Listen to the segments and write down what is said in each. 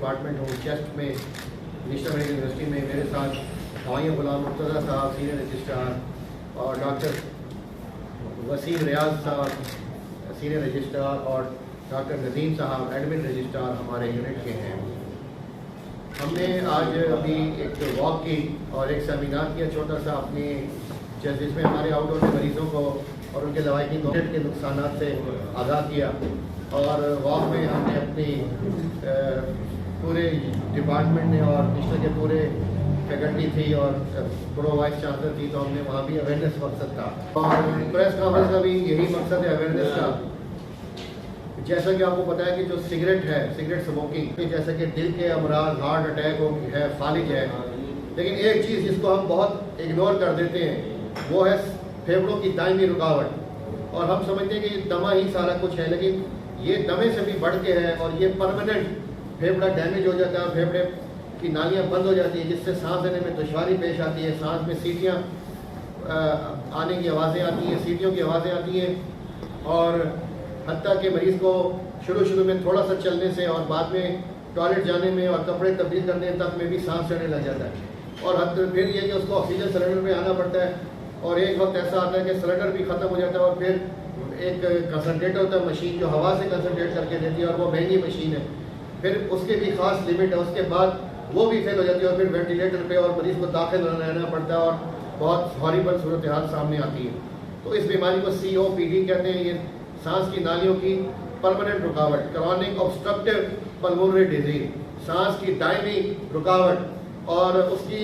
Department हूँ chest में national medical university में। मेरे साथ हवाइयों गुलाम मुर्तज़ा साहब सीनियर रजिस्ट्रार और डॉक्टर वसीम रियाज साहब सीनियर रजिस्ट्रार और डॉक्टर नदीम साहब एडमिन रजिस्ट्रार हमारे यूनिट के हैं। हमने आज अभी एक वॉक की और एक सेमिनार किया छोटा सा अपनी, जिसमें हमारे आउटडोर के मरीज़ों को और उनके लवाकी के नुकसान से आगाह किया। और वॉक में हमने अपनी पूरे डिपार्टमेंट ने और नेशनल के पूरे फैकल्टी थी और प्रो वाइस चांसलर थी, तो हमने वहाँ भी अवेयरनेस मकसद था और प्रेस कॉन्फ्रेंस का भी यही मकसद है अवेयरनेस का। जैसा कि आपको पता है कि जो सिगरेट है, सिगरेट स्मोकिंग, जैसे कि दिल के अमराज, हार्ट अटैक है, फालिज है, लेकिन एक चीज़ जिसको हम बहुत इग्नोर कर देते हैं वो है फेफड़ों की दायमी रुकावट। और हम समझते हैं कि दमा ही सारा कुछ है, लेकिन ये दमे से भी बढ़ के है और ये परमानेंट फेफड़ा डैमेज हो जाता है, फेफड़े की नालियाँ बंद हो जाती है, जिससे सांस लेने में दुश्वारी पेश आती है, सांस में सीटियाँ आने की आवाज़ें आती हैं, सीटियों की आवाज़ें आती हैं और हत्ता के मरीज़ को शुरू में थोड़ा सा चलने से और बाद में टॉयलेट जाने में और कपड़े तब्दील करने तक में भी सांस चढ़ने लग जाता है। और फिर ये कि उसको ऑक्सीजन सिलेंडर में आना पड़ता है और एक वक्त ऐसा आता है कि सिलेंडर भी ख़त्म हो जाता है और फिर एक कंसनट्रेटर होता है मशीन जो हवा से कंसनट्रेट करके देती है और वो महंगी मशीन है, फिर उसके भी ख़ास लिमिट है, उसके बाद वो भी फेल हो जाती है और फिर वेंटिलेटर पे और मरीज़ को दाखिल रहना पड़ता है और बहुत हॉरिबल सूरत हाल सामने आती है। तो इस बीमारी को COPD कहते हैं। ये सांस की नालियों की परमानेंट रुकावट, क्रॉनिक ऑब्स्ट्रक्टिव पल्मोनरी डिजीज, सांस की दायमी रुकावट और उसकी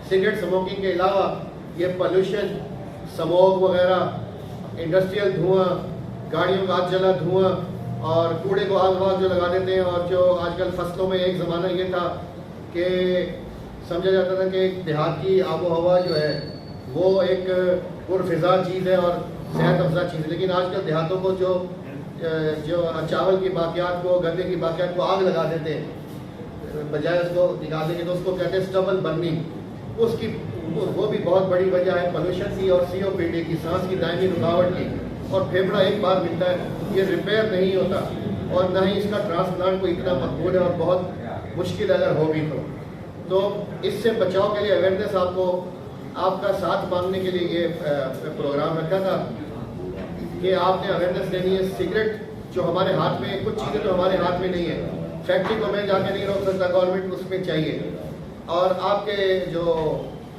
सिगरेट स्मोकिंग के अलावा ये पोल्यूशन, स्मोक वगैरह, इंडस्ट्रियल धुआं, गाड़ियों का आग जला धुआं और कूड़े को आग वाग जो लगा देते हैं। और जो आजकल फसलों में एक ज़माना ये था कि समझा जाता था कि देहात की आबो हवा जो है वो एक पुरफिजा चीज़ है और सेहत अफजा चीज़ है, लेकिन आजकल देहातों को जो चावल की बाकियात को, गन्ने की बाकियात को आग लगा देते हैं बजाय उसको निकालने के, तो उसको कहते हैं स्टबल बर्निंग। उसकी वो भी बहुत बड़ी वजह है पोल्यूशन की और COPD की, सांस की दायमी रुकावट की। और फेफड़ा एक बार मिलता है, ये रिपेयर नहीं होता और ना ही इसका ट्रांसप्लांट को इतना मकबूल है और बहुत मुश्किल अगर हो भी तो इससे बचाव के लिए अवेयरनेस आपका साथ मांगने के लिए ये प्रोग्राम रखा था कि आपने अवेयरनेस देनी है। सिगरेट जो हमारे हाथ में, कुछ चीज़ें तो हमारे हाथ में नहीं है, फैक्ट्री को मैं जाके नहीं रोक सकता, गवर्नमेंट उसमें चाहिए और आपके जो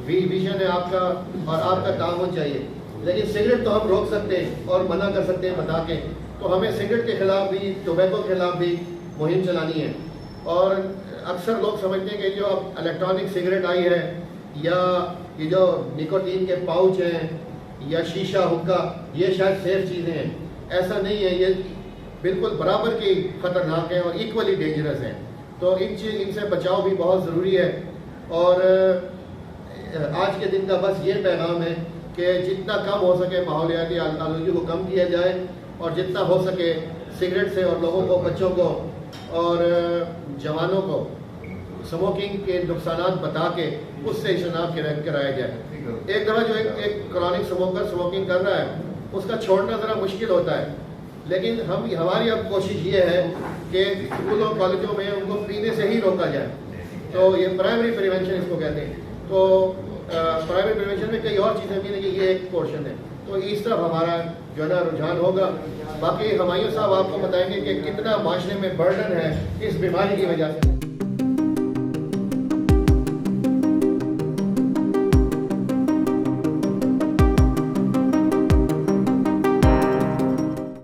विजन है आपका और आपका ताउन चाहिए, लेकिन सिगरेट तो हम रोक सकते हैं और मना कर सकते हैं बता के। तो हमें सिगरेट के खिलाफ भी, टोबैको के खिलाफ भी मुहिम चलानी है। और अक्सर लोग समझते हैं कि जो अब इलेक्ट्रॉनिक सिगरेट आई है या ये जो निकोटीन के पाउच हैं या शीशा हुक्का, ये शायद सेफ चीज़ें हैं। ऐसा नहीं है, ये बिल्कुल बराबर की ख़तरनाक हैं और इक्वली डेंजरस हैं। तो इनसे बचाव भी बहुत ज़रूरी है। और आज के दिन का बस ये पैगाम है कि जितना कम हो सके माहौलियाती आलूगी को कम किया जाए और जितना हो सके सिगरेट से और लोगों को, बच्चों को और जवानों को स्मोकिंग के नुकसान बता के उससे इज्तनाब कराया जाए। एक दफ़ा जो एक क्रॉनिक स्मोकर स्मोकिंग कर रहा है उसका छोड़ना ज़रा मुश्किल होता है, लेकिन हमारी अब कोशिश ये है कि स्कूलों कॉलेजों में उनको पीने से ही रोका जाए। तो ये प्राइमरी प्रिवेंशन इसको कहते हैं। तो प्राइमरी प्रिवेंशन में कई और चीज़ें भी, लेकिन ये एक पोर्शन है। तो इस तरफ हमारा जो है ना रुझान होगा। बाकी हमायूं साहब आपको बताएंगे कि कितना माशरे में बर्डन है इस बीमारी की वजह से।